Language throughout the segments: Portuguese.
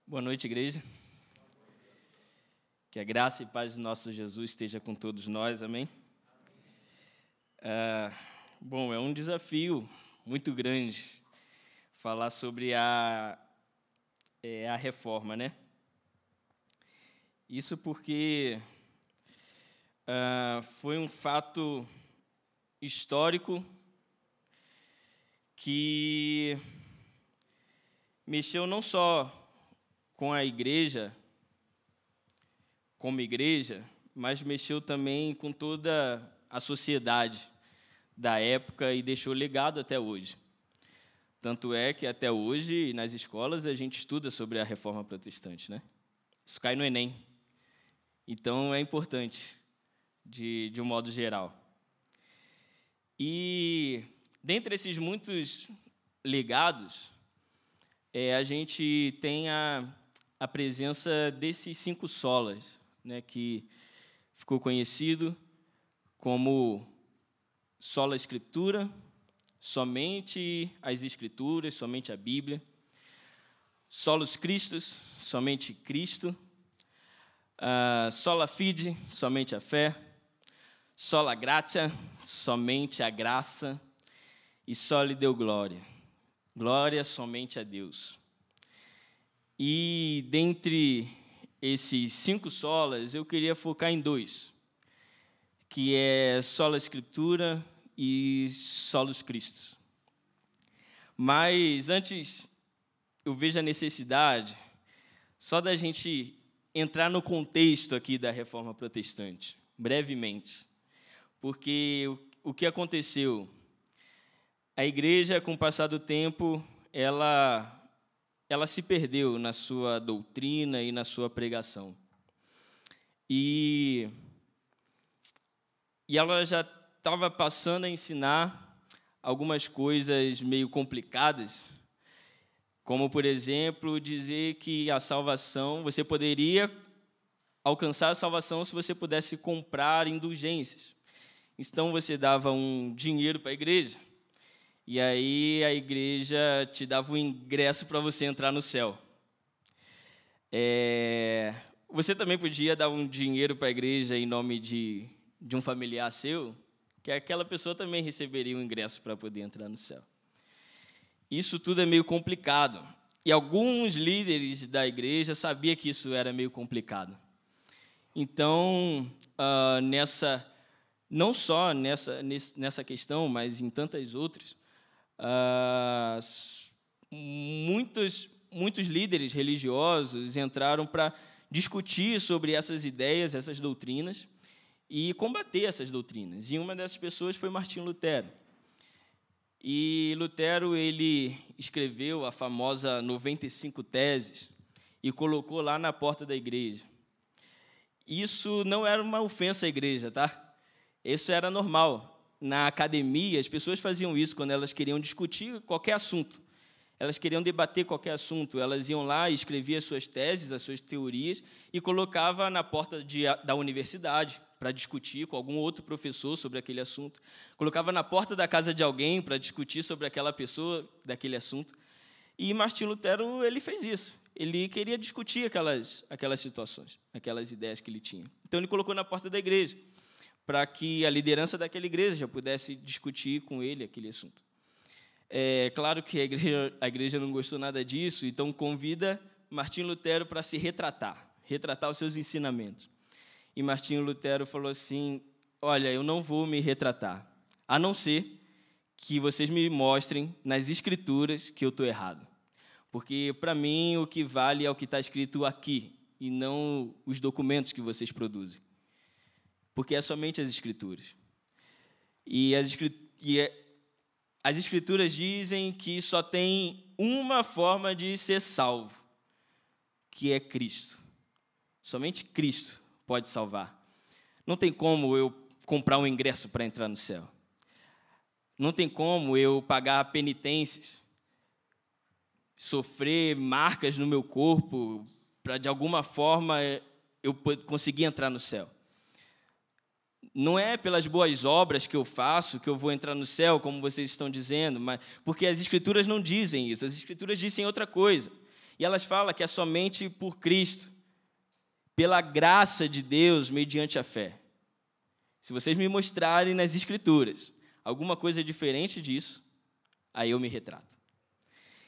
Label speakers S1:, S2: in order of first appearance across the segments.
S1: Boa noite, igreja. Que a graça e paz do nosso Jesus esteja com todos nós, amém? Bom, é um desafio muito grande falar sobre a reforma, né? Isso porque foi um fato histórico que mexeu não só com a igreja, como igreja, mas mexeu também com toda a sociedade da época e deixou legado até hoje. Tanto é que até hoje, nas escolas, a gente estuda sobre a Reforma Protestante, né? Isso cai no Enem. Então, é importante, de um modo geral. E, dentre esses muitos legados, a gente tem a presença desses 5 solas, né, que ficou conhecido como sola Escritura, somente as Escrituras, somente a Bíblia, solus Christus, somente Cristo, sola fide, somente a fé, sola gratia, somente a graça, e soli Deo glória, glória somente a Deus. E dentre esses 5 solas, eu queria focar em 2, que é sola Escritura e solus Christus. Mas antes, eu vejo a necessidade só da gente entrar no contexto aqui da Reforma Protestante, brevemente. Porque o que aconteceu? A igreja, com o passar do tempo, ela se perdeu na sua doutrina e na sua pregação. E ela já estava passando a ensinar algumas coisas meio complicadas, como, por exemplo, dizer que a salvação, você poderia alcançar a salvação se você pudesse comprar indulgências. Então, você dava um dinheiro para a igreja, e aí a igreja te dava um ingresso para você entrar no céu. Você também podia dar um dinheiro para a igreja em nome de um familiar seu, que aquela pessoa também receberia um ingresso para poder entrar no céu. Isso tudo é meio complicado. E alguns líderes da igreja sabiam que isso era meio complicado. Então, não só nessa questão, mas em tantas outras, muitos líderes religiosos entraram para discutir sobre essas ideias, essas doutrinas, e combater essas doutrinas. E uma dessas pessoas foi Martinho Lutero. E Lutero, ele escreveu a famosa 95 Teses e colocou lá na porta da igreja. Isso não era uma ofensa à igreja, tá? Isso era normal. Na academia, as pessoas faziam isso quando elas queriam discutir qualquer assunto. Elas queriam debater qualquer assunto. Elas iam lá e escreviam as suas teses, as suas teorias, e colocavam na porta da universidade para discutir com algum outro professor sobre aquele assunto. Colocava na porta da casa de alguém para discutir sobre aquela pessoa, daquele assunto. E Martinho Lutero, ele fez isso. Ele queria discutir aquelas situações, aquelas ideias que ele tinha. Então, ele colocou na porta da igreja, para que a liderança daquela igreja já pudesse discutir com ele aquele assunto. É claro que a igreja não gostou nada disso, então convida Martinho Lutero para se retratar os seus ensinamentos. E Martinho Lutero falou assim: olha, eu não vou me retratar, a não ser que vocês me mostrem nas Escrituras que eu estou errado. Porque, para mim, o que vale é o que está escrito aqui, e não os documentos que vocês produzem. Porque é somente as Escrituras. E as Escrituras dizem que só tem uma forma de ser salvo, que é Cristo. Somente Cristo pode salvar. Não tem como eu comprar um ingresso para entrar no céu. Não tem como eu pagar penitências, sofrer marcas no meu corpo, para, de alguma forma, eu conseguir entrar no céu. Não é pelas boas obras que eu faço que eu vou entrar no céu, como vocês estão dizendo, mas porque as Escrituras não dizem isso. As Escrituras dizem outra coisa. E elas falam que é somente por Cristo, pela graça de Deus, mediante a fé. Se vocês me mostrarem nas Escrituras alguma coisa diferente disso, aí eu me retrato.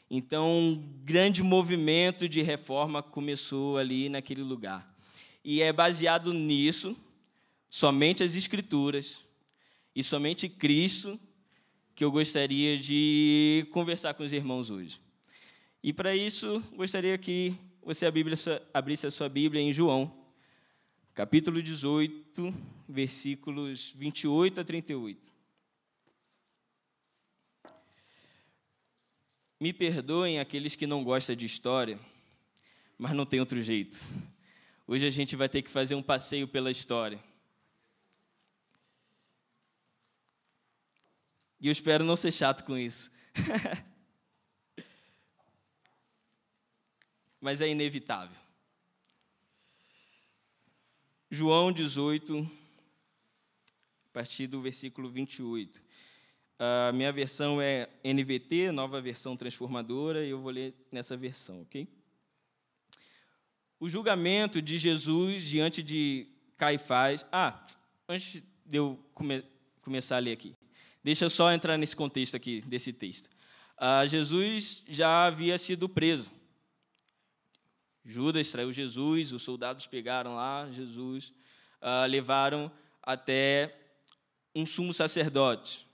S1: Então, um grande movimento de reforma começou ali naquele lugar. E é baseado nisso, somente as Escrituras e somente Cristo, que eu gostaria de conversar com os irmãos hoje. E, para isso, gostaria que você abrisse a sua Bíblia em João, capítulo 18, versículos 28 a 38. Me perdoem aqueles que não gostam de história, mas não tem outro jeito. Hoje a gente vai ter que fazer um passeio pela história. E eu espero não ser chato com isso. Mas é inevitável. João 18, a partir do versículo 28. A minha versão é NVT, Nova Versão Transformadora, e eu vou ler nessa versão, ok? O julgamento de Jesus diante de Caifás... antes de eu começar a ler aqui, deixa eu só entrar nesse contexto aqui, desse texto. Jesus já havia sido preso. Judas traiu Jesus, os soldados pegaram lá Jesus, levaram até um sumo sacerdote.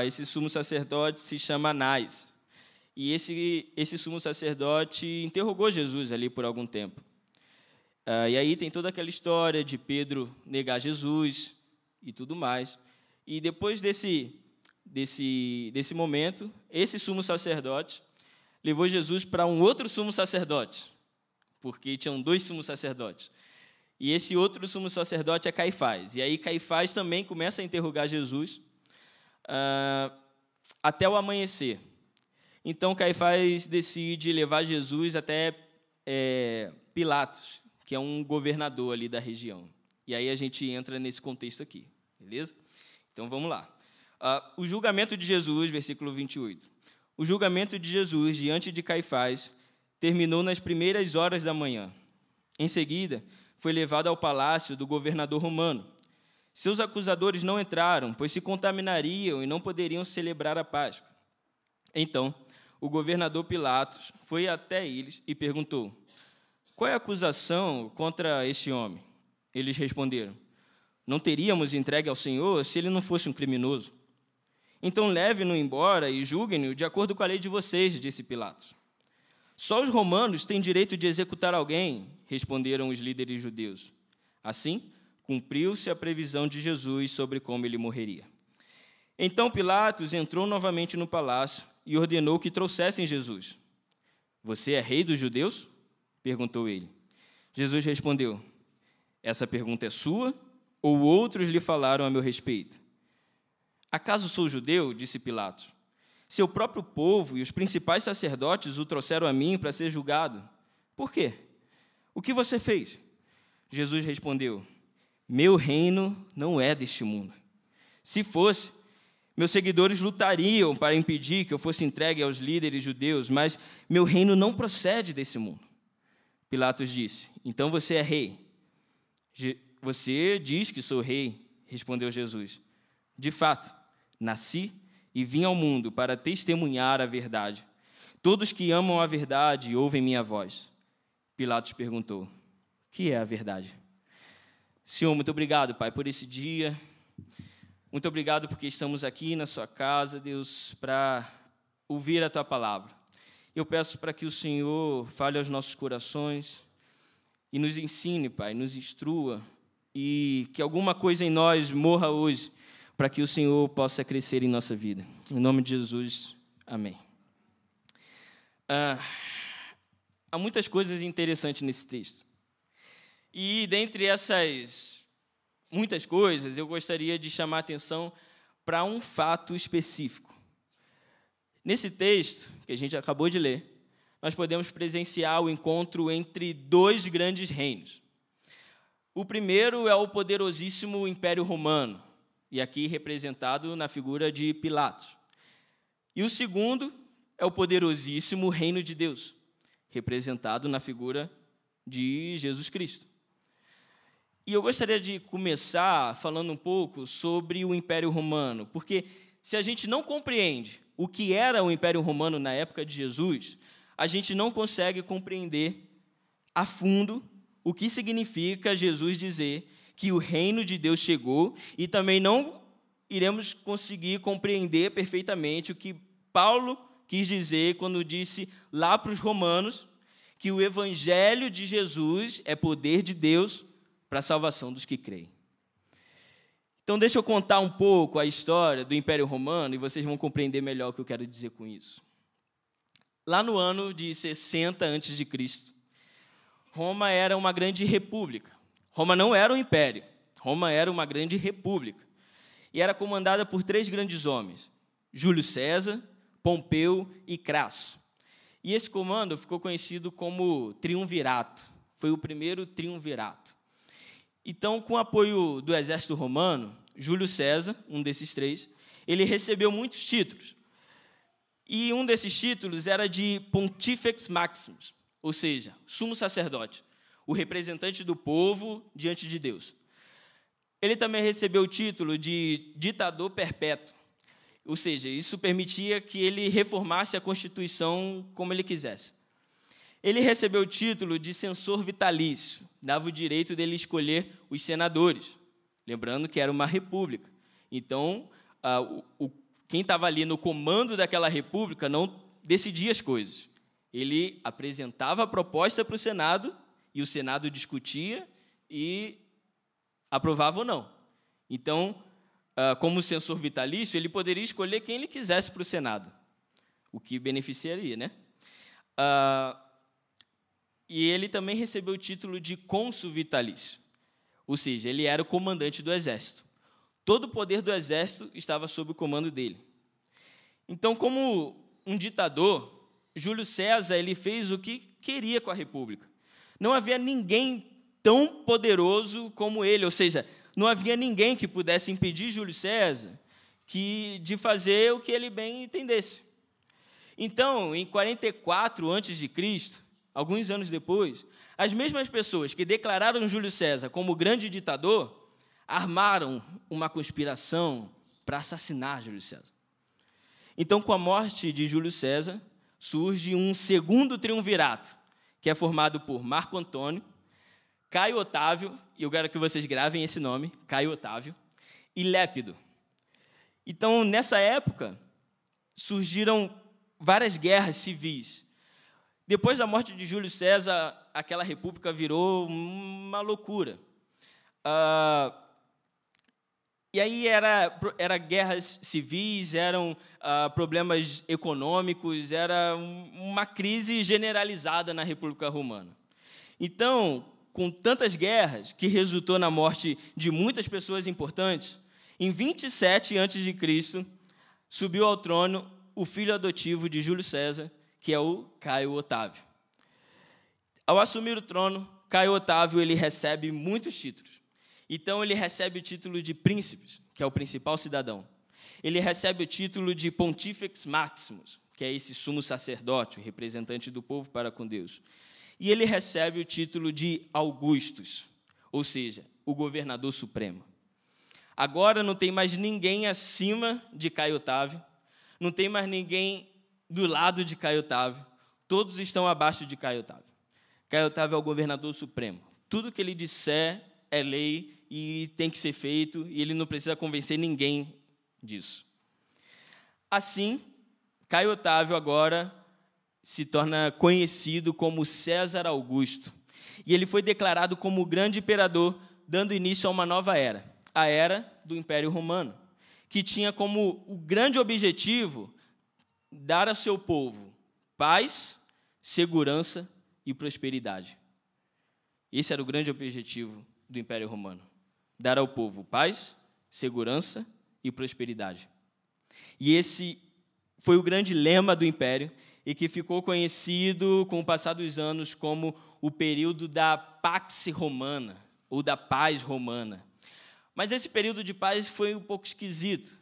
S1: Esse sumo sacerdote se chama Anás. E esse sumo sacerdote interrogou Jesus ali por algum tempo. E aí tem toda aquela história de Pedro negar Jesus e tudo mais. E depois desse momento, esse sumo sacerdote levou Jesus para um outro sumo sacerdote, porque tinham 2 sumos sacerdotes. E esse outro sumo sacerdote é Caifás. E aí Caifás também começa a interrogar Jesus até o amanhecer. Então Caifás decide levar Jesus até Pilatos, que é um governador ali da região. E aí a gente entra nesse contexto aqui, beleza? Então vamos lá. O julgamento de Jesus, versículo 28. O julgamento de Jesus diante de Caifás terminou nas primeiras horas da manhã. Em seguida, foi levado ao palácio do governador romano. Seus acusadores não entraram, pois se contaminariam e não poderiam celebrar a Páscoa. Então, o governador Pilatos foi até eles e perguntou: qual é a acusação contra este homem? Eles responderam: não teríamos entregue ao Senhor se ele não fosse um criminoso. Então leve-no embora e julguem-no de acordo com a lei de vocês, disse Pilatos. Só os romanos têm direito de executar alguém, responderam os líderes judeus. Assim, cumpriu-se a previsão de Jesus sobre como ele morreria. Então Pilatos entrou novamente no palácio e ordenou que trouxessem Jesus. Você é rei dos judeus? Perguntou ele. Jesus respondeu: essa pergunta é sua ou outros lhe falaram a meu respeito? Acaso sou judeu? Disse Pilatos. Seu próprio povo e os principais sacerdotes o trouxeram a mim para ser julgado. Por quê? O que você fez? Jesus respondeu: meu reino não é deste mundo. Se fosse, meus seguidores lutariam para impedir que eu fosse entregue aos líderes judeus, mas meu reino não procede desse mundo. Pilatos disse: então você é rei. Você diz que sou rei, respondeu Jesus. De fato, nasci e vim ao mundo para testemunhar a verdade. Todos que amam a verdade ouvem minha voz. Pilatos perguntou: o que é a verdade? Senhor, muito obrigado, Pai, por esse dia. Muito obrigado porque estamos aqui na sua casa, Deus, para ouvir a tua palavra. Eu peço para que o Senhor fale aos nossos corações e nos ensine, Pai, nos instrua, e que alguma coisa em nós morra hoje, para que o Senhor possa crescer em nossa vida. Em nome de Jesus, amém. Há muitas coisas interessantes nesse texto. E, dentre essas muitas coisas, eu gostaria de chamar a atenção para um fato específico. Nesse texto, que a gente acabou de ler, nós podemos presenciar o encontro entre 2 grandes reinos. O primeiro é o poderosíssimo Império Romano, e aqui representado na figura de Pilatos. E o segundo é o poderosíssimo Reino de Deus, representado na figura de Jesus Cristo. E eu gostaria de começar falando um pouco sobre o Império Romano, porque se a gente não compreende o que era o Império Romano na época de Jesus, a gente não consegue compreender a fundo o que significa Jesus dizer que o reino de Deus chegou, e também não iremos conseguir compreender perfeitamente o que Paulo quis dizer quando disse lá para os romanos que o evangelho de Jesus é poder de Deus para a salvação dos que creem. Então, deixa eu contar um pouco a história do Império Romano e vocês vão compreender melhor o que eu quero dizer com isso. Lá no ano de 60 a.C., Roma era uma grande república. Roma não era um império, Roma era uma grande república. E era comandada por 3 grandes homens, Júlio César, Pompeu e Crasso. E esse comando ficou conhecido como triunvirato. Foi o primeiro triunvirato. Então, com o apoio do exército romano, Júlio César, um desses 3, ele recebeu muitos títulos. E um desses títulos era de Pontifex Maximus, ou seja, sumo sacerdote, o representante do povo diante de Deus. Ele também recebeu o título de ditador perpétuo, ou seja, isso permitia que ele reformasse a Constituição como ele quisesse. Ele recebeu o título de censor vitalício, dava o direito dele escolher os senadores, lembrando que era uma república. Então, quem estava ali no comando daquela república não decidia as coisas. Ele apresentava a proposta para o Senado, e o Senado discutia e aprovava ou não. Então, como censor vitalício, ele poderia escolher quem ele quisesse para o Senado, o que beneficiaria, né? E ele também recebeu o título de cônsul vitalício, ou seja, ele era o comandante do exército. Todo o poder do exército estava sob o comando dele. Então, como um ditador, Júlio César ele fez o que queria com a república. Não havia ninguém tão poderoso como ele, ou seja, não havia ninguém que pudesse impedir Júlio César de fazer o que ele bem entendesse. Então, em 44 a.C., alguns anos depois, as mesmas pessoas que declararam Júlio César como grande ditador armaram uma conspiração para assassinar Júlio César. Então, com a morte de Júlio César, surge um segundo triunvirato, que é formado por Marco Antônio, Caio Otávio, e eu quero que vocês gravem esse nome, Caio Otávio, e Lépido. Então, nessa época, surgiram várias guerras civis. Depois da morte de Júlio César, aquela república virou uma loucura. E aí era guerras civis, eram problemas econômicos, era uma crise generalizada na República Romana. Então, com tantas guerras, que resultou na morte de muitas pessoas importantes, em 27 a.C., subiu ao trono o filho adotivo de Júlio César, que é o Caio Otávio. Ao assumir o trono, Caio Otávio ele recebe muitos títulos. Então, ele recebe o título de príncipe, que é o principal cidadão. Ele recebe o título de Pontifex Maximus, que é esse sumo sacerdote, o representante do povo para com Deus. E ele recebe o título de Augustus, ou seja, o governador supremo. Agora não tem mais ninguém acima de Caio Otávio, não tem mais ninguém do lado de Caio Otávio, todos estão abaixo de Caio Otávio. Caio Otávio é o governador supremo. Tudo que ele disser é lei e tem que ser feito, e ele não precisa convencer ninguém disso. Assim, Caio Otávio agora se torna conhecido como César Augusto, e ele foi declarado como o grande imperador, dando início a uma nova era, a era do Império Romano, que tinha como o grande objetivo dar ao seu povo paz, segurança e prosperidade. Esse era o grande objetivo do Império Romano, dar ao povo paz, segurança e prosperidade. E esse foi o grande lema do Império e que ficou conhecido com o passar dos anos como o período da Pax Romana, ou da paz romana. Mas esse período de paz foi um pouco esquisito,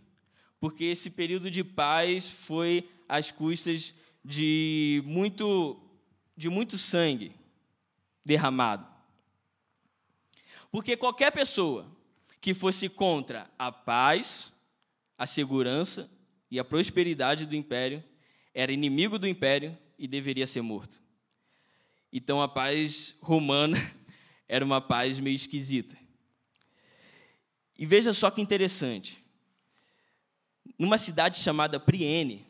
S1: porque esse período de paz foi às custas de muito de muito sangue derramado. Porque qualquer pessoa que fosse contra a paz, a segurança e a prosperidade do império era inimigo do império e deveria ser morto. Então, a paz romana era uma paz meio esquisita. E veja só que interessante. Numa cidade chamada Priene,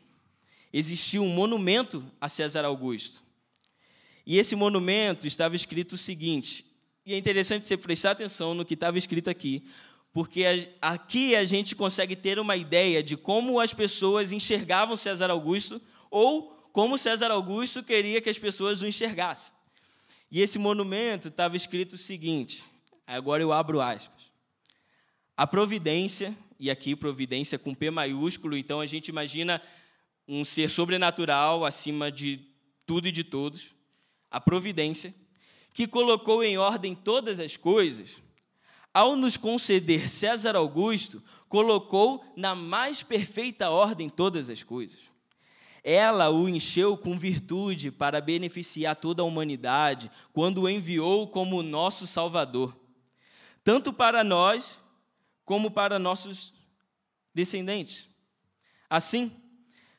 S1: existia um monumento a César Augusto. E esse monumento estava escrito o seguinte, e é interessante você prestar atenção no que estava escrito aqui, porque aqui a gente consegue ter uma ideia de como as pessoas enxergavam César Augusto ou como César Augusto queria que as pessoas o enxergassem. E esse monumento estava escrito o seguinte, agora eu abro aspas, a providência, e aqui providência com P maiúsculo, então a gente imagina um ser sobrenatural acima de tudo e de todos, a providência, que colocou em ordem todas as coisas, ao nos conceder César Augusto, colocou na mais perfeita ordem todas as coisas. Ela o encheu com virtude para beneficiar toda a humanidade, quando o enviou como nosso Salvador, tanto para nós como para nossos descendentes. Assim,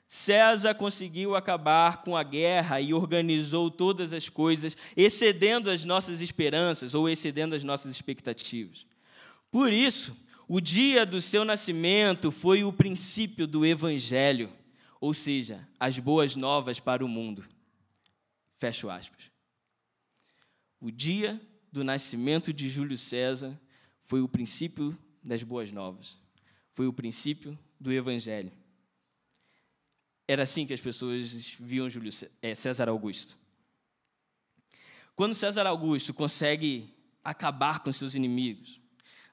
S1: César conseguiu acabar com a guerra e organizou todas as coisas, excedendo as nossas esperanças ou excedendo as nossas expectativas. Por isso, o dia do seu nascimento foi o princípio do Evangelho, ou seja, as boas novas para o mundo. Fecho aspas. O dia do nascimento de Júlio César foi o princípio das boas novas. Foi o princípio do Evangelho. Era assim que as pessoas viam César Augusto. Quando César Augusto consegue acabar com seus inimigos,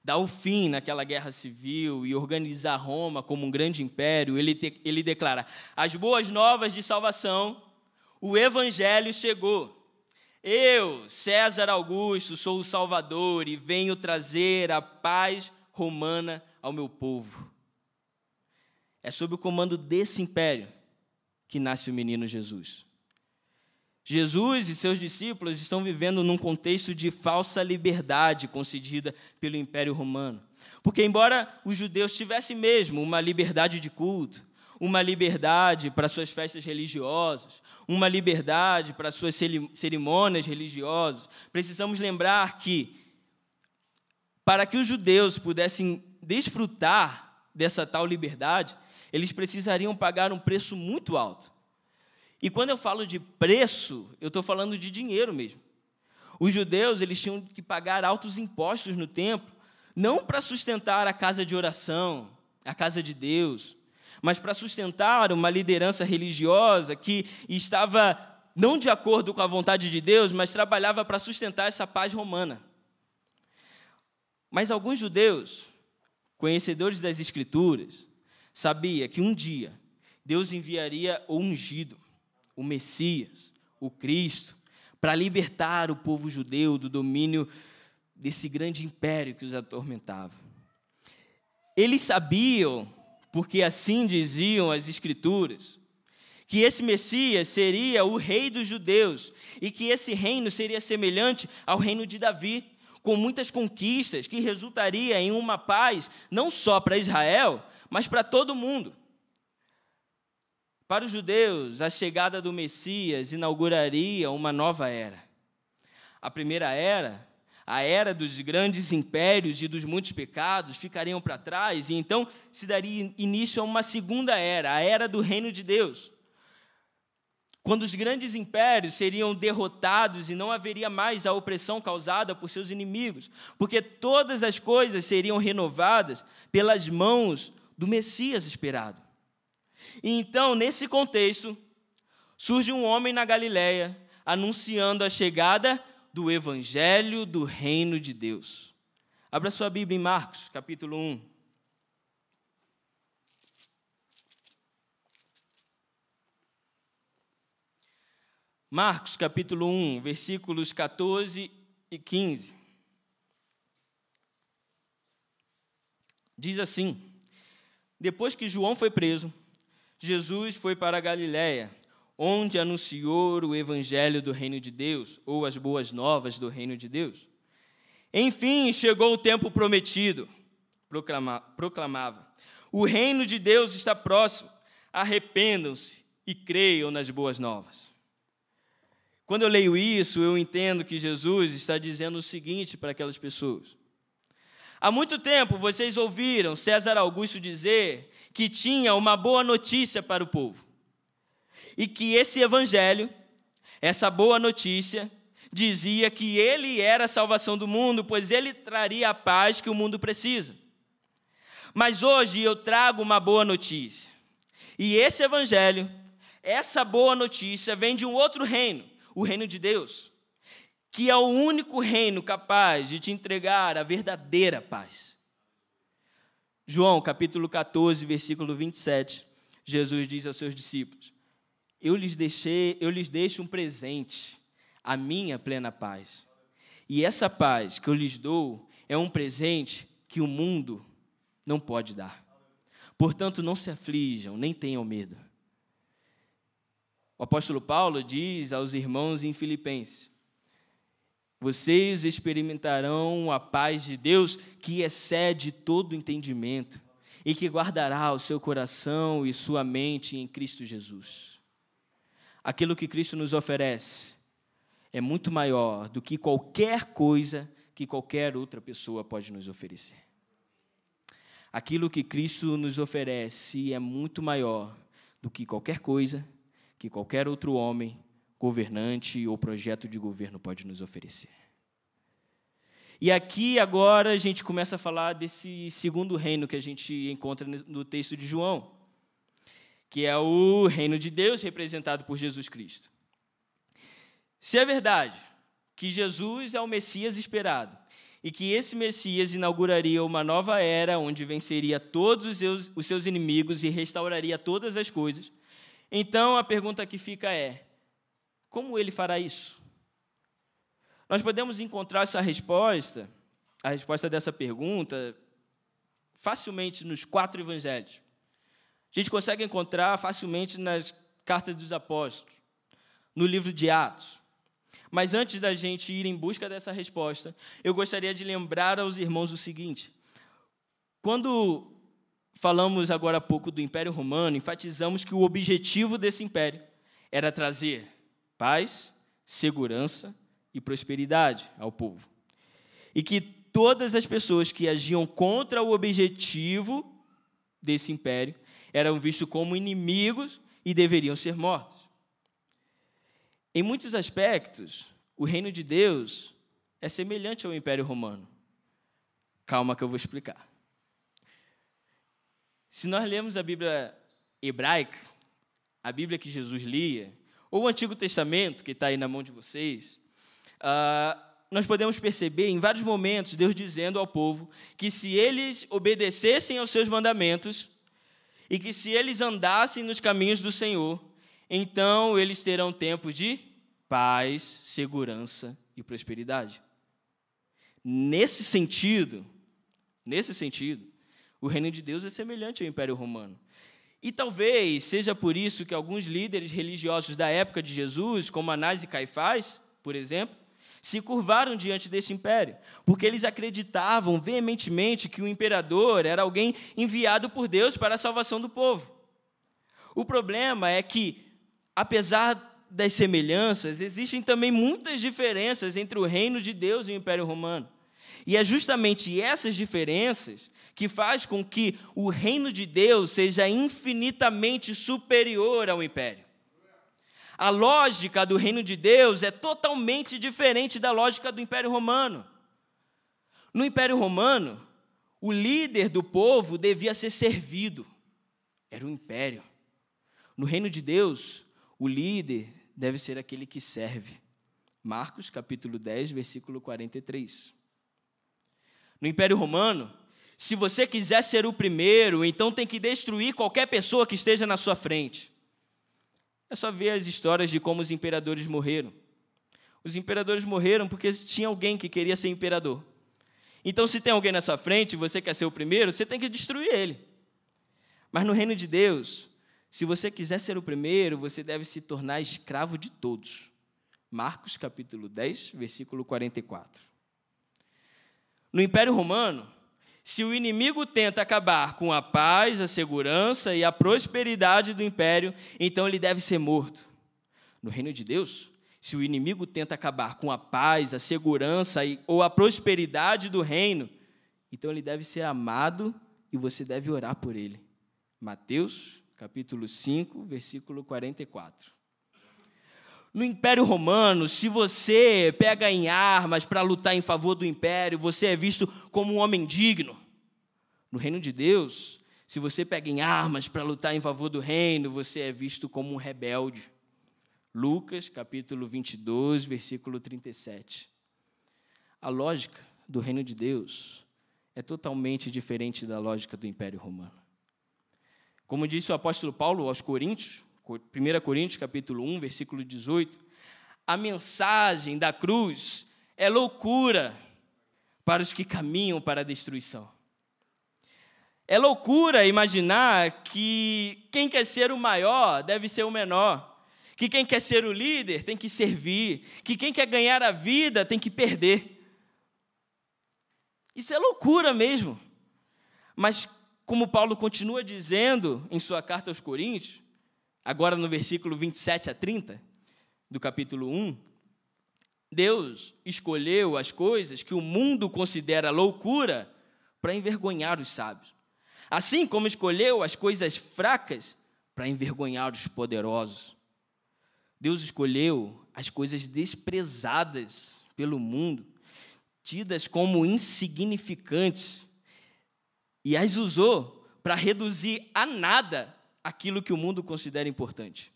S1: dar o fim naquela guerra civil e organizar Roma como um grande império, ele declara, as boas novas de salvação, o Evangelho chegou. Eu, César Augusto, sou o Salvador e venho trazer a paz romana ao meu povo. É sob o comando desse império que nasce o menino Jesus. Jesus e seus discípulos estão vivendo num contexto de falsa liberdade concedida pelo Império Romano. Porque, embora os judeus tivessem mesmo uma liberdade de culto, uma liberdade para suas festas religiosas, uma liberdade para suas cerimônias religiosas, precisamos lembrar que, para que os judeus pudessem desfrutar dessa tal liberdade, eles precisariam pagar um preço muito alto. E quando eu falo de preço, eu estou falando de dinheiro mesmo. Os judeus eles tinham que pagar altos impostos no templo, não para sustentar a casa de oração, a casa de Deus, mas para sustentar uma liderança religiosa que estava não de acordo com a vontade de Deus, mas trabalhava para sustentar essa paz romana. Mas alguns judeus, conhecedores das Escrituras, sabia que um dia Deus enviaria o ungido, o Messias, o Cristo, para libertar o povo judeu do domínio desse grande império que os atormentava. Eles sabiam, porque assim diziam as Escrituras, que esse Messias seria o rei dos judeus e que esse reino seria semelhante ao reino de Davi, com muitas conquistas, que resultaria em uma paz não só para Israel, mas para todo mundo. Para os judeus, a chegada do Messias inauguraria uma nova era. A primeira era, a era dos grandes impérios e dos muitos pecados, ficariam para trás, e então se daria início a uma segunda era, a era do reino de Deus, quando os grandes impérios seriam derrotados e não haveria mais a opressão causada por seus inimigos, porque todas as coisas seriam renovadas pelas mãos do Messias esperado. E então, nesse contexto, surge um homem na Galileia anunciando a chegada do Evangelho do Reino de Deus. Abra sua Bíblia em Marcos, capítulo 1. Marcos, capítulo 1, versículos 14 e 15. Diz assim: depois que João foi preso, Jesus foi para a Galileia, onde anunciou o evangelho do reino de Deus, ou as boas novas do reino de Deus. Enfim, chegou o tempo prometido, proclamava. O reino de Deus está próximo, arrependam-se e creiam nas boas novas. Quando eu leio isso, eu entendo que Jesus está dizendo o seguinte para aquelas pessoas. Há muito tempo vocês ouviram César Augusto dizer que tinha uma boa notícia para o povo. E que esse evangelho, essa boa notícia, dizia que ele era a salvação do mundo, pois ele traria a paz que o mundo precisa. Mas hoje eu trago uma boa notícia. E esse evangelho, essa boa notícia, vem de um outro reino, o reino de Deus, que é o único reino capaz de te entregar a verdadeira paz. João, capítulo 14, versículo 27, Jesus diz aos seus discípulos: Eu lhes deixo um presente, a minha plena paz. E essa paz que eu lhes dou é um presente que o mundo não pode dar. Portanto, não se aflijam, nem tenham medo. O apóstolo Paulo diz aos irmãos em Filipenses: Vocês experimentarão a paz de Deus que excede todo entendimento e que guardará o seu coração e sua mente em Cristo Jesus. Aquilo que Cristo nos oferece é muito maior do que qualquer coisa que qualquer outra pessoa pode nos oferecer. Aquilo que Cristo nos oferece é muito maior do que qualquer coisa que qualquer outro homem, governante ou projeto de governo pode nos oferecer. E aqui agora a gente começa a falar desse segundo reino que a gente encontra no texto de João, que é o reino de Deus representado por Jesus Cristo. Se é verdade que Jesus é o Messias esperado e que esse Messias inauguraria uma nova era onde venceria todos os seus inimigos e restauraria todas as coisas, então a pergunta que fica é: como ele fará isso? Nós podemos encontrar essa resposta, a resposta dessa pergunta, facilmente nos 4 evangelhos. A gente consegue encontrar facilmente nas cartas dos apóstolos, no livro de Atos. Mas antes da gente ir em busca dessa resposta, eu gostaria de lembrar aos irmãos o seguinte: quando falamos agora há pouco do Império Romano, enfatizamos que o objetivo desse império era trazer paz, segurança e prosperidade ao povo. E que todas as pessoas que agiam contra o objetivo desse império eram vistos como inimigos e deveriam ser mortos. Em muitos aspectos, o reino de Deus é semelhante ao Império Romano. Calma que eu vou explicar. Se nós lemos a Bíblia hebraica, a Bíblia que Jesus lia, ou o Antigo Testamento, que está aí na mão de vocês, nós podemos perceber em vários momentos Deus dizendo ao povo que se eles obedecessem aos seus mandamentos e que se eles andassem nos caminhos do Senhor, então eles terão tempo de paz, segurança e prosperidade. Nesse sentido, o reino de Deus é semelhante ao Império Romano. E talvez seja por isso que alguns líderes religiosos da época de Jesus, como Anás e Caifás, por exemplo, se curvaram diante desse império, porque eles acreditavam veementemente que o imperador era alguém enviado por Deus para a salvação do povo. O problema é que, apesar das semelhanças, existem também muitas diferenças entre o reino de Deus e o Império Romano. E é justamente essas diferenças que faz com que o reino de Deus seja infinitamente superior ao império. A lógica do reino de Deus é totalmente diferente da lógica do Império Romano. No Império Romano, o líder do povo devia ser servido. Era o império. No reino de Deus, o líder deve ser aquele que serve. Marcos, capítulo 10, versículo 43. No Império Romano, se você quiser ser o primeiro, então tem que destruir qualquer pessoa que esteja na sua frente. É só ver as histórias de como os imperadores morreram. Os imperadores morreram porque tinha alguém que queria ser imperador. Então, se tem alguém na sua frente e você quer ser o primeiro, você tem que destruir ele. Mas no reino de Deus, Se você quiser ser o primeiro, você deve se tornar escravo de todos. Marcos, capítulo 10, versículo 44. No Império Romano, se o inimigo tenta acabar com a paz, a segurança e a prosperidade do império, então ele deve ser morto. No reino de Deus, se o inimigo tenta acabar com a paz, a segurança ou a prosperidade do reino, então ele deve ser amado e você deve orar por ele. Mateus, capítulo 5, versículo 44. No Império Romano, se você pega em armas para lutar em favor do império, você é visto como um homem digno. No reino de Deus, se você pega em armas para lutar em favor do reino, você é visto como um rebelde. Lucas, capítulo 22, versículo 37. A lógica do reino de Deus é totalmente diferente da lógica do Império Romano. Como disse o apóstolo Paulo aos Coríntios, 1 Coríntios, capítulo 1, versículo 18, a mensagem da cruz é loucura para os que caminham para a destruição. É loucura imaginar que quem quer ser o maior deve ser o menor, que quem quer ser o líder tem que servir, que quem quer ganhar a vida tem que perder. Isso é loucura mesmo. Mas, como Paulo continua dizendo em sua carta aos Coríntios, agora no versículo 27 a 30, do capítulo 1, Deus escolheu as coisas que o mundo considera loucura para envergonhar os sábios. Assim como escolheu as coisas fracas para envergonhar os poderosos. Deus escolheu as coisas desprezadas pelo mundo, tidas como insignificantes, e as usou para reduzir a nada aquilo que o mundo considera importante.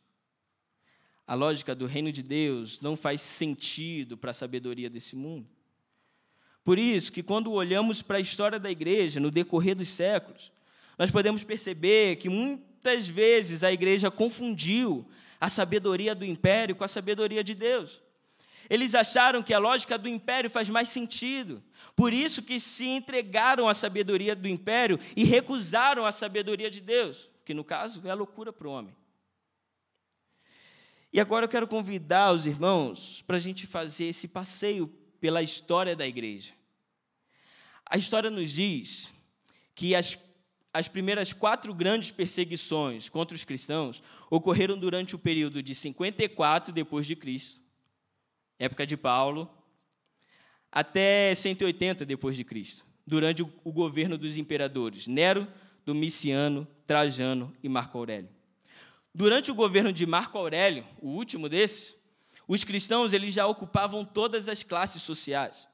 S1: A lógica do reino de Deus não faz sentido para a sabedoria desse mundo. Por isso que quando olhamos para a história da igreja no decorrer dos séculos, nós podemos perceber que muitas vezes a igreja confundiu a sabedoria do império com a sabedoria de Deus. Eles acharam que a lógica do império faz mais sentido. Por isso que se entregaram à sabedoria do império e recusaram a sabedoria de Deus, que no caso é a loucura para o homem. E agora eu quero convidar os irmãos para a gente fazer esse passeio pela história da igreja. A história nos diz que as primeiras 4 grandes perseguições contra os cristãos ocorreram durante o período de 54 depois de Cristo, época de Paulo, até 180 depois de Cristo, durante o governo dos imperadores Nero, Domiciano, Trajano e Marco Aurélio. Durante o governo de Marco Aurélio, o último desses, os cristãos eles já ocupavam todas as classes sociais,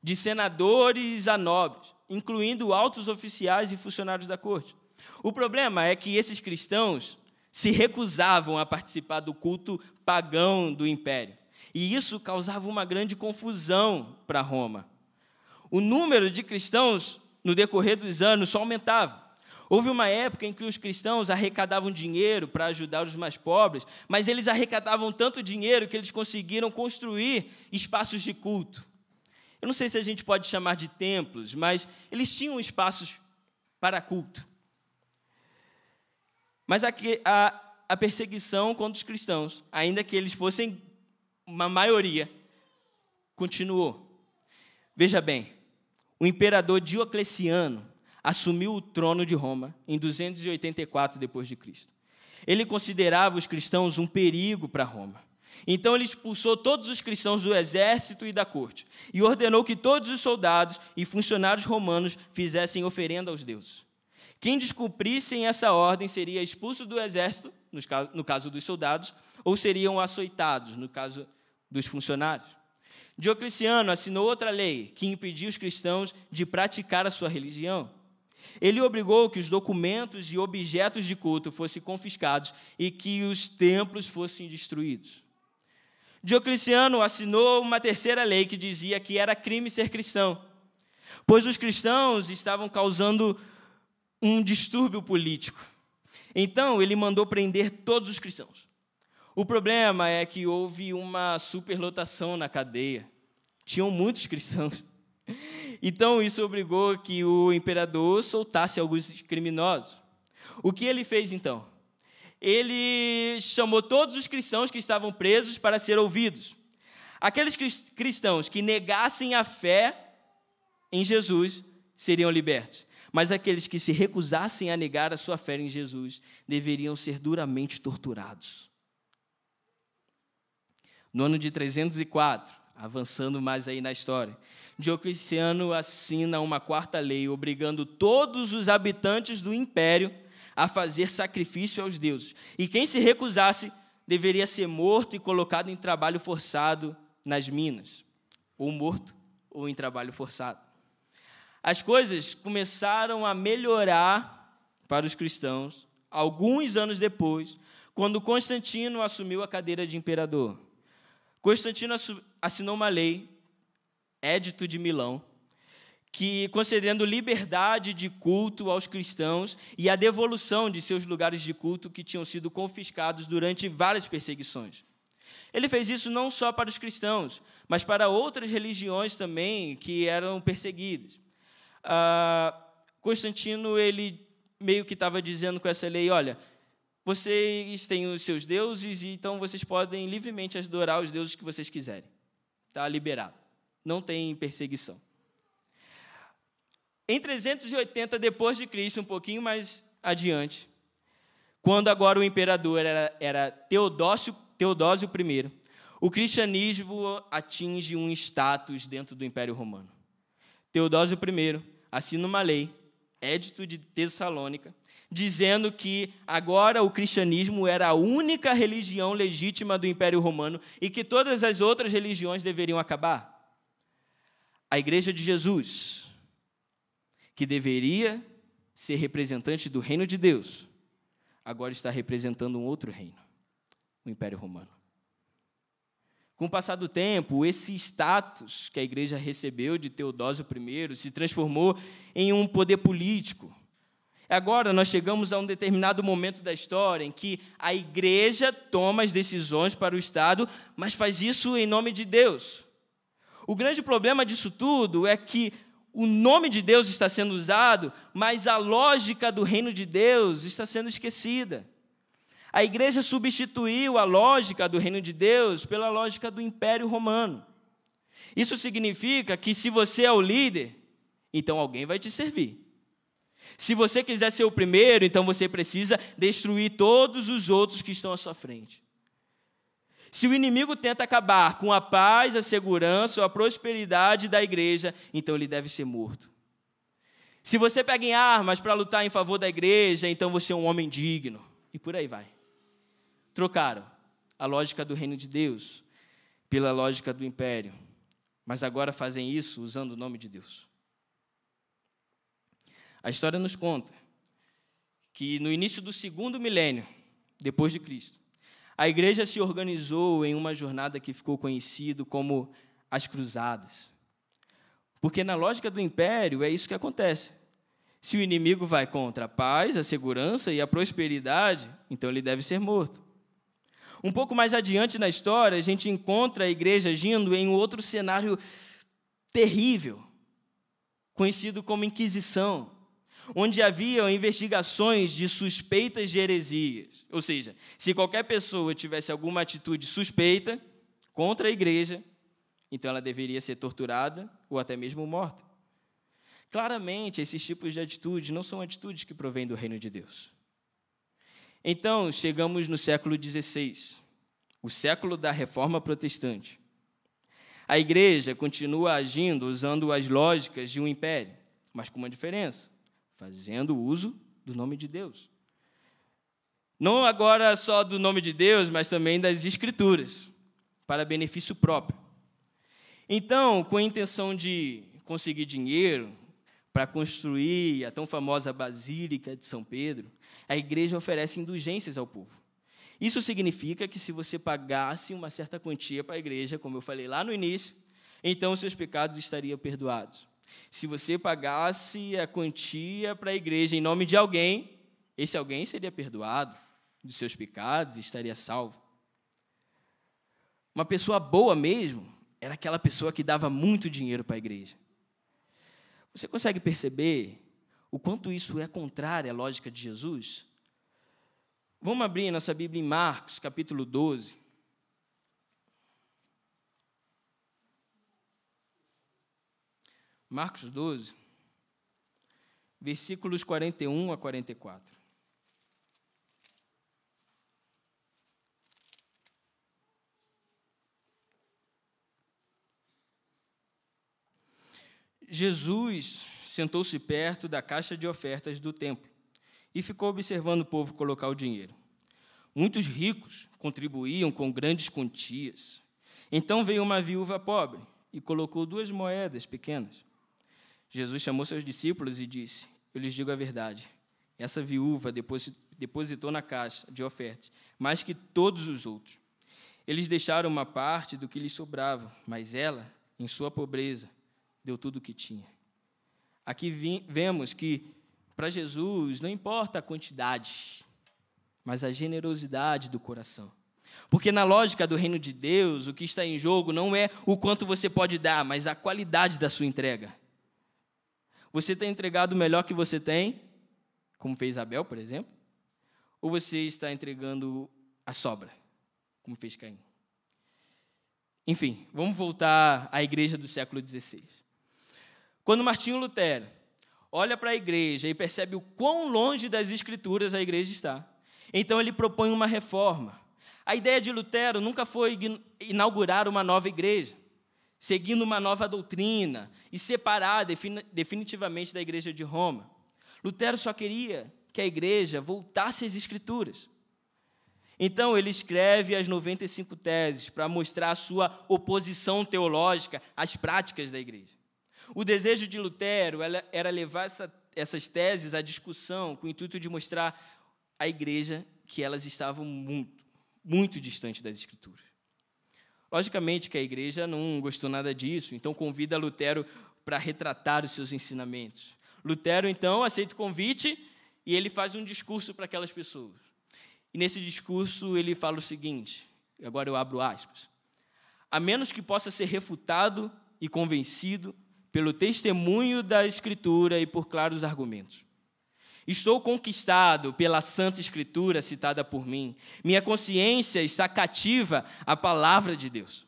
S1: de senadores a nobres, incluindo altos oficiais e funcionários da corte. O problema é que esses cristãos se recusavam a participar do culto pagão do império, e isso causava uma grande confusão para Roma. O número de cristãos, no decorrer dos anos, só aumentava. Houve uma época em que os cristãos arrecadavam dinheiro para ajudar os mais pobres, mas eles arrecadavam tanto dinheiro que eles conseguiram construir espaços de culto. Eu não sei se a gente pode chamar de templos, mas eles tinham espaços para culto. Mas a perseguição contra os cristãos, ainda que eles fossem uma maioria, continuou. Veja bem, o imperador Diocleciano assumiu o trono de Roma em 284 depois de Cristo. Ele considerava os cristãos um perigo para Roma. Então ele expulsou todos os cristãos do exército e da corte e ordenou que todos os soldados e funcionários romanos fizessem oferenda aos deuses. Quem descumprissem essa ordem seria expulso do exército, no caso dos soldados, ou seriam açoitados, no caso dos funcionários. Diocleciano assinou outra lei que impedia os cristãos de praticar a sua religião. Ele obrigou que os documentos e objetos de culto fossem confiscados e que os templos fossem destruídos. Diocleciano assinou uma terceira lei que dizia que era crime ser cristão, pois os cristãos estavam causando um distúrbio político. Então, ele mandou prender todos os cristãos. O problema é que houve uma superlotação na cadeia. Tinham muitos cristãos. Então, isso obrigou que o imperador soltasse alguns criminosos. O que ele fez, então? ele chamou todos os cristãos que estavam presos para ser ouvidos. Aqueles cristãos que negassem a fé em Jesus seriam libertos, mas aqueles que se recusassem a negar a sua fé em Jesus deveriam ser duramente torturados. No ano de 304, avançando mais aí na história, Diocleciano assina uma quarta lei, obrigando todos os habitantes do império a fazer sacrifício aos deuses. E quem se recusasse deveria ser morto e colocado em trabalho forçado nas minas, ou morto ou em trabalho forçado. As coisas começaram a melhorar para os cristãos alguns anos depois, quando Constantino assumiu a cadeira de imperador. Constantino assinou uma lei, Édito de Milão, que concedendo liberdade de culto aos cristãos e a devolução de seus lugares de culto que tinham sido confiscados durante várias perseguições. Ele fez isso não só para os cristãos, mas para outras religiões também que eram perseguidas. Constantino, ele meio que estava dizendo com essa lei, olha, vocês têm os seus deuses, então vocês podem livremente adorar os deuses que vocês quiserem. Está liberado. Não tem perseguição. Em 380 depois de Cristo, um pouquinho mais adiante, quando agora o imperador era Teodósio I, o cristianismo atinge um status dentro do Império Romano. Teodósio I assina uma lei, Édito de Tessalônica, dizendo que agora o cristianismo era a única religião legítima do Império Romano e que todas as outras religiões deveriam acabar. A Igreja de Jesus, que deveria ser representante do reino de Deus, agora está representando um outro reino, o Império Romano. Com o passar do tempo, esse status que a igreja recebeu de Teodósio I se transformou em um poder político. Agora nós chegamos a um determinado momento da história em que a igreja toma as decisões para o Estado, mas faz isso em nome de Deus. O grande problema disso tudo é que o nome de Deus está sendo usado, mas a lógica do reino de Deus está sendo esquecida. A igreja substituiu a lógica do reino de Deus pela lógica do Império Romano. Isso significa que se você é o líder, então alguém vai te servir. Se você quiser ser o primeiro, então você precisa destruir todos os outros que estão à sua frente. Se o inimigo tenta acabar com a paz, a segurança ou a prosperidade da igreja, então ele deve ser morto. Se você pega em armas para lutar em favor da igreja, então você é um homem digno. E por aí vai. Trocaram a lógica do reino de Deus pela lógica do império, mas agora fazem isso usando o nome de Deus. A história nos conta que no início do 2º milênio, depois de Cristo, a igreja se organizou em uma jornada que ficou conhecida como as Cruzadas. Porque na lógica do império é isso que acontece. Se o inimigo vai contra a paz, a segurança e a prosperidade, então ele deve ser morto. Um pouco mais adiante na história, a gente encontra a igreja agindo em um outro cenário terrível, conhecido como Inquisição, onde haviam investigações de suspeitas de heresias. Ou seja, se qualquer pessoa tivesse alguma atitude suspeita contra a igreja, então ela deveria ser torturada ou até mesmo morta. Claramente, esses tipos de atitudes não são atitudes que provêm do reino de Deus. Então, chegamos no século XVI, o século da Reforma Protestante. A igreja continua agindo usando as lógicas de um império, mas com uma diferença, fazendo uso do nome de Deus. Não agora só do nome de Deus, mas também das Escrituras, para benefício próprio. Então, com a intenção de conseguir dinheiro para construir a tão famosa Basílica de São Pedro, a igreja oferece indulgências ao povo. Isso significa que se você pagasse uma certa quantia para a igreja, como eu falei lá no início, então seus pecados estariam perdoados. Se você pagasse a quantia para a igreja em nome de alguém, esse alguém seria perdoado dos seus pecados e estaria salvo. Uma pessoa boa mesmo era aquela pessoa que dava muito dinheiro para a igreja. Você consegue perceber o quanto isso é contrário à lógica de Jesus? Vamos abrir nossa Bíblia em Marcos, capítulo 12. Marcos 12, versículos 41 a 44. Jesus sentou-se perto da caixa de ofertas do templo e ficou observando o povo colocar o dinheiro. Muitos ricos contribuíam com grandes quantias. Então veio uma viúva pobre e colocou 2 moedas pequenas. Jesus chamou seus discípulos e disse: eu lhes digo a verdade, essa viúva depositou na caixa de ofertas mais que todos os outros. Eles deixaram uma parte do que lhes sobrava, mas ela, em sua pobreza, deu tudo o que tinha. Aqui vemos que, para Jesus, não importa a quantidade, mas a generosidade do coração. Porque na lógica do reino de Deus, o que está em jogo não é o quanto você pode dar, mas a qualidade da sua entrega. Você tem entregado o melhor que você tem, como fez Abel, por exemplo? Ou você está entregando a sobra, como fez Caim? Enfim, vamos voltar à igreja do século XVI. Quando Martinho Lutero olha para a igreja e percebe o quão longe das Escrituras a igreja está, então ele propõe uma reforma. A ideia de Lutero nunca foi inaugurar uma nova igreja, seguindo uma nova doutrina e separar definitivamente da igreja de Roma. Lutero só queria que a igreja voltasse às Escrituras. Então, ele escreve as 95 teses para mostrar a sua oposição teológica às práticas da igreja. O desejo de Lutero era levar essas teses à discussão com o intuito de mostrar à igreja que elas estavam muito, muito distantes das Escrituras. Logicamente que a igreja não gostou nada disso, então convida Lutero para retratar os seus ensinamentos. Lutero, então, aceita o convite e ele faz um discurso para aquelas pessoas. E nesse discurso ele fala o seguinte, agora eu abro aspas: a menos que possa ser refutado e convencido pelo testemunho da Escritura e por claros argumentos. Estou conquistado pela Santa Escritura citada por mim. Minha consciência está cativa à palavra de Deus.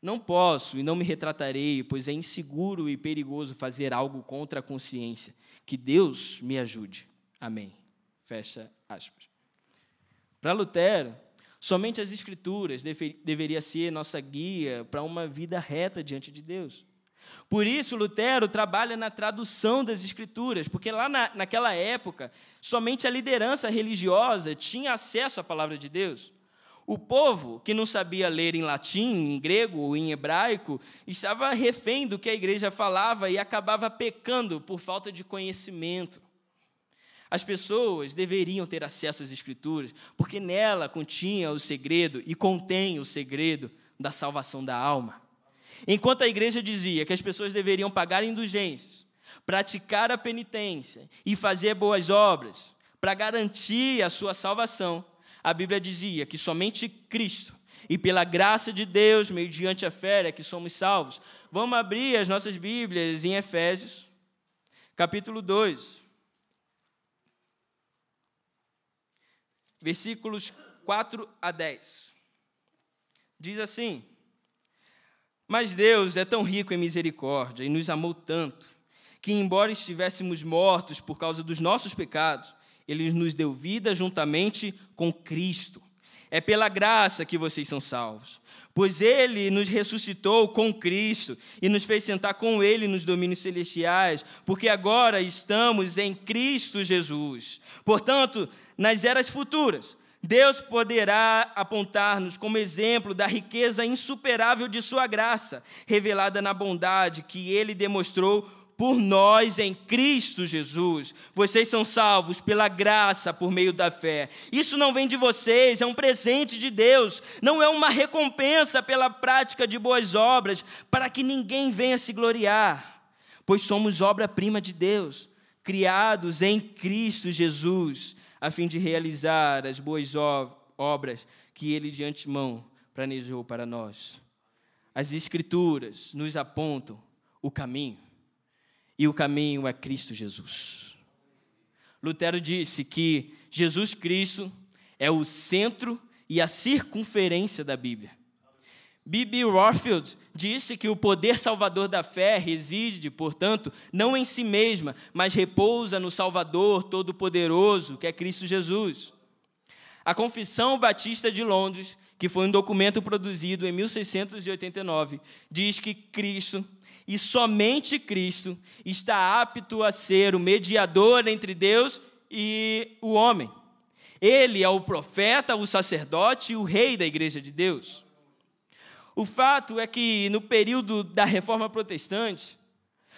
S1: Não posso e não me retratarei, pois é inseguro e perigoso fazer algo contra a consciência. Que Deus me ajude. Amém. Fecha aspas. Para Lutero, somente as Escrituras deveria ser nossa guia para uma vida reta diante de Deus. Por isso, Lutero trabalha na tradução das Escrituras, porque lá naquela época, somente a liderança religiosa tinha acesso à palavra de Deus. O povo, que não sabia ler em latim, em grego ou em hebraico, estava refém do que a igreja falava e acabava pecando por falta de conhecimento. As pessoas deveriam ter acesso às Escrituras, porque nela continha o segredo e contém o segredo da salvação da alma. Enquanto a igreja dizia que as pessoas deveriam pagar indulgências, praticar a penitência e fazer boas obras para garantir a sua salvação, a Bíblia dizia que somente Cristo e pela graça de Deus, mediante a fé, é que somos salvos. Vamos abrir as nossas Bíblias em Efésios, capítulo 2, versículos 4 a 10. Diz assim: mas Deus é tão rico em misericórdia e nos amou tanto, que, embora estivéssemos mortos por causa dos nossos pecados, Ele nos deu vida juntamente com Cristo. É pela graça que vocês são salvos, pois Ele nos ressuscitou com Cristo e nos fez sentar com Ele nos domínios celestiais, porque agora estamos em Cristo Jesus. Portanto, nas eras futuras, Deus poderá apontar-nos como exemplo da riqueza insuperável de sua graça, revelada na bondade que Ele demonstrou por nós em Cristo Jesus. Vocês são salvos pela graça por meio da fé. Isso não vem de vocês, é um presente de Deus. Não é uma recompensa pela prática de boas obras, para que ninguém venha se gloriar. Pois somos obra-prima de Deus, criados em Cristo Jesus, a fim de realizar as boas obras que Ele de antemão planejou para nós. As Escrituras nos apontam o caminho, e o caminho é Cristo Jesus. Lutero disse que Jesus Cristo é o centro e a circunferência da Bíblia. B.B. Warfield disse que o poder salvador da fé reside, portanto, não em si mesma, mas repousa no Salvador Todo-Poderoso, que é Cristo Jesus. A Confissão Batista de Londres, que foi um documento produzido em 1689, diz que Cristo, e somente Cristo, está apto a ser o mediador entre Deus e o homem. Ele é o profeta, o sacerdote e o rei da Igreja de Deus. O fato é que, no período da Reforma Protestante,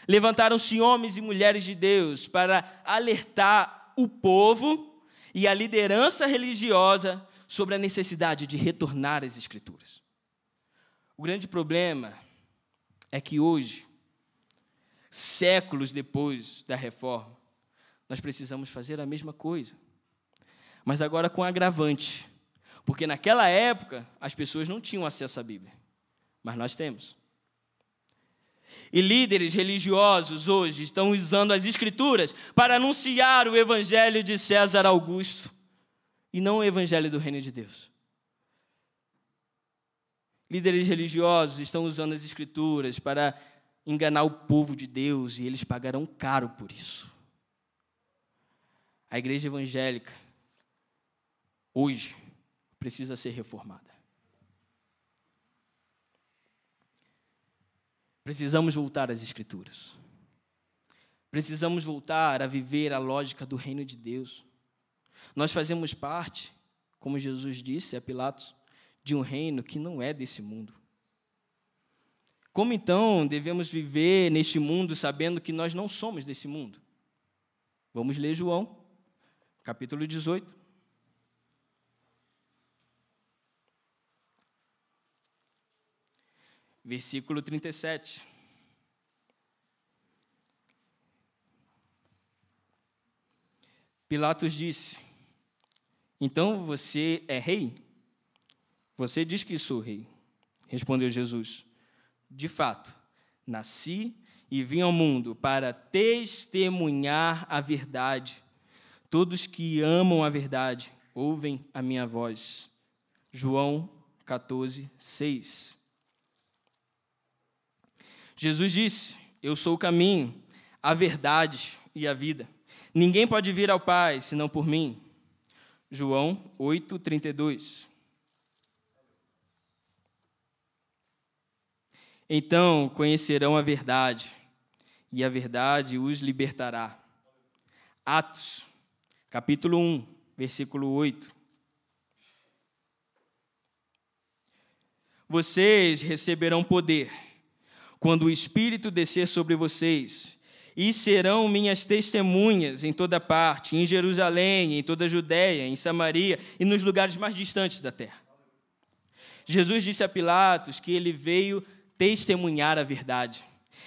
S1: levantaram-se homens e mulheres de Deus para alertar o povo e a liderança religiosa sobre a necessidade de retornar às Escrituras. O grande problema é que hoje, séculos depois da Reforma, nós precisamos fazer a mesma coisa, mas agora com agravante, porque naquela época as pessoas não tinham acesso à Bíblia. Mas nós temos. E líderes religiosos hoje estão usando as Escrituras para anunciar o evangelho de César Augusto e não o evangelho do reino de Deus. Líderes religiosos estão usando as Escrituras para enganar o povo de Deus e eles pagarão caro por isso. A igreja evangélica, hoje, precisa ser reformada. Precisamos voltar às Escrituras. Precisamos voltar a viver a lógica do reino de Deus. Nós fazemos parte, como Jesus disse a Pilatos, de um reino que não é desse mundo. Como então devemos viver neste mundo sabendo que nós não somos desse mundo? Vamos ler João, capítulo 18. Versículo 37. Pilatos disse: então você é rei? Você diz que sou rei. Respondeu Jesus: de fato, nasci e vim ao mundo para testemunhar a verdade. Todos que amam a verdade ouvem a minha voz. João 14, 6. Jesus disse: eu sou o caminho, a verdade e a vida. Ninguém pode vir ao Pai senão por mim. João 8, 32. Então conhecerão a verdade, e a verdade os libertará. Atos, capítulo 1, versículo 8. Vocês receberão poder quando o Espírito descer sobre vocês, e serão minhas testemunhas em toda parte, em Jerusalém, em toda a Judéia, em Samaria e nos lugares mais distantes da terra. Jesus disse a Pilatos que ele veio testemunhar a verdade.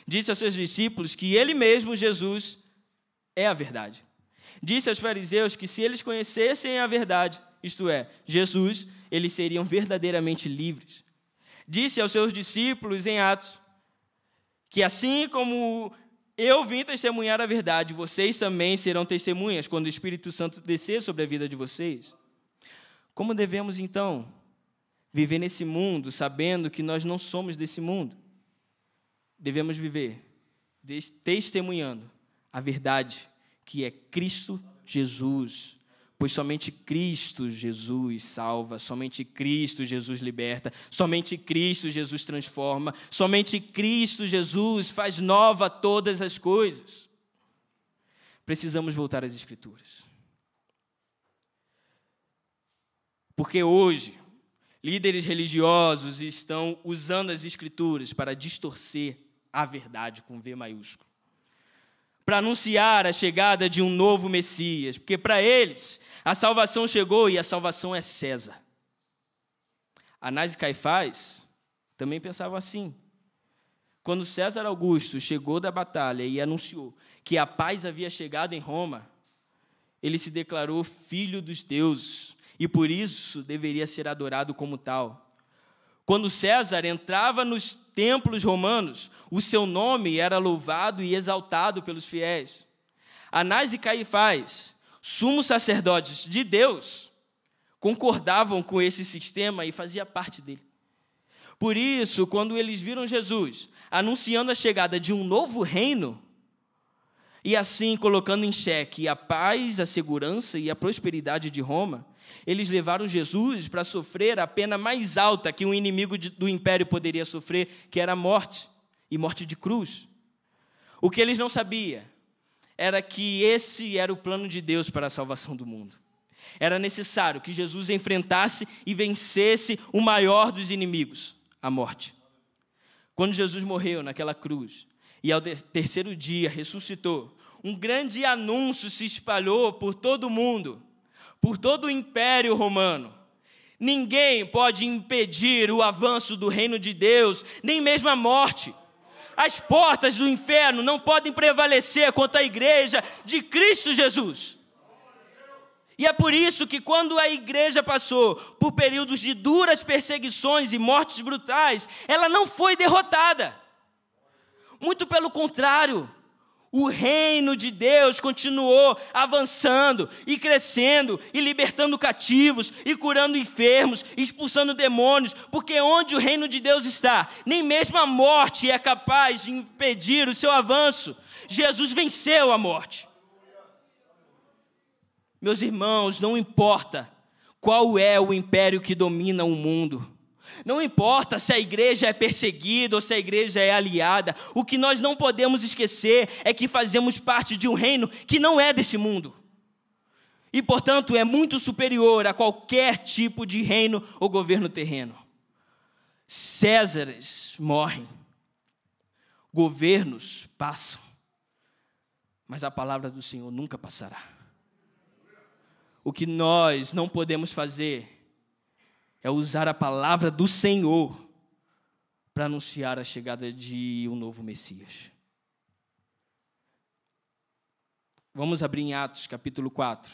S1: Disse aos seus discípulos que ele mesmo, Jesus, é a verdade. Disse aos fariseus que se eles conhecessem a verdade, isto é, Jesus, eles seriam verdadeiramente livres. Disse aos seus discípulos em Atos que assim como eu vim testemunhar a verdade, vocês também serão testemunhas quando o Espírito Santo descer sobre a vida de vocês. Como devemos, então, viver nesse mundo, sabendo que nós não somos desse mundo? Devemos viver testemunhando a verdade, que é Cristo Jesus. Pois somente Cristo Jesus salva, somente Cristo Jesus liberta, somente Cristo Jesus transforma, somente Cristo Jesus faz nova todas as coisas. Precisamos voltar às Escrituras. Porque hoje, líderes religiosos estão usando as Escrituras para distorcer a verdade com V maiúsculo, para anunciar a chegada de um novo Messias, porque para eles a salvação chegou e a salvação é César. Anás e Caifás também pensavam assim. Quando César Augusto chegou da batalha e anunciou que a paz havia chegado em Roma, ele se declarou filho dos deuses e por isso deveria ser adorado como tal. Quando César entrava nos templos romanos, o seu nome era louvado e exaltado pelos fiéis. Anás e Caifás, sumos sacerdotes de Deus, concordavam com esse sistema e faziam parte dele. Por isso, quando eles viram Jesus anunciando a chegada de um novo reino, e assim colocando em xeque a paz, a segurança e a prosperidade de Roma, eles levaram Jesus para sofrer a pena mais alta que um inimigo do império poderia sofrer, que era a morte, e morte de cruz. O que eles não sabiam era que esse era o plano de Deus para a salvação do mundo. Era necessário que Jesus enfrentasse e vencesse o maior dos inimigos, a morte. Quando Jesus morreu naquela cruz e ao terceiro dia ressuscitou, um grande anúncio se espalhou por todo o mundo, por todo o Império Romano. Ninguém pode impedir o avanço do reino de Deus, nem mesmo a morte. As portas do inferno não podem prevalecer contra a igreja de Cristo Jesus. E é por isso que quando a igreja passou por períodos de duras perseguições e mortes brutais, ela não foi derrotada. Muito pelo contrário, o reino de Deus continuou avançando e crescendo e libertando cativos e curando enfermos, expulsando demônios, porque onde o reino de Deus está, nem mesmo a morte é capaz de impedir o seu avanço. Jesus venceu a morte. Meus irmãos, não importa qual é o império que domina o mundo, não importa se a igreja é perseguida ou se a igreja é aliada, o que nós não podemos esquecer é que fazemos parte de um reino que não é desse mundo. E, portanto, é muito superior a qualquer tipo de reino ou governo terreno. Césares morrem, governos passam, mas a palavra do Senhor nunca passará. O que nós não podemos fazer é usar a palavra do Senhor para anunciar a chegada de um novo Messias. Vamos abrir em Atos, capítulo 4.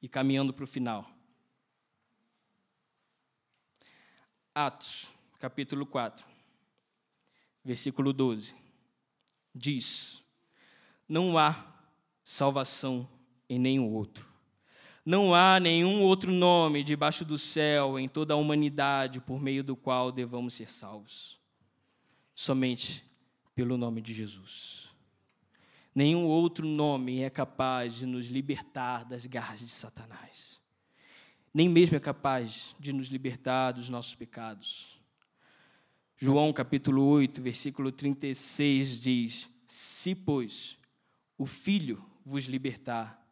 S1: E caminhando para o final. Atos, capítulo 4, versículo 12. Diz: não há salvação em nenhum outro. Não há nenhum outro nome debaixo do céu em toda a humanidade por meio do qual devamos ser salvos. Somente pelo nome de Jesus. Nenhum outro nome é capaz de nos libertar das garras de Satanás. Nem mesmo é capaz de nos libertar dos nossos pecados. João capítulo 8, versículo 36 diz: se, pois, o Filho vos libertar,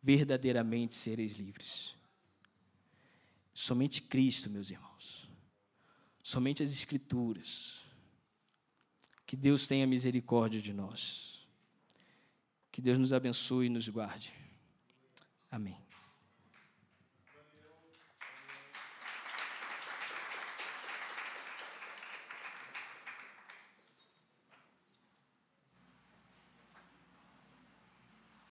S1: verdadeiramente sereis livres. Somente Cristo, meus irmãos. Somente as Escrituras. Que Deus tenha misericórdia de nós. Que Deus nos abençoe e nos guarde. Amém.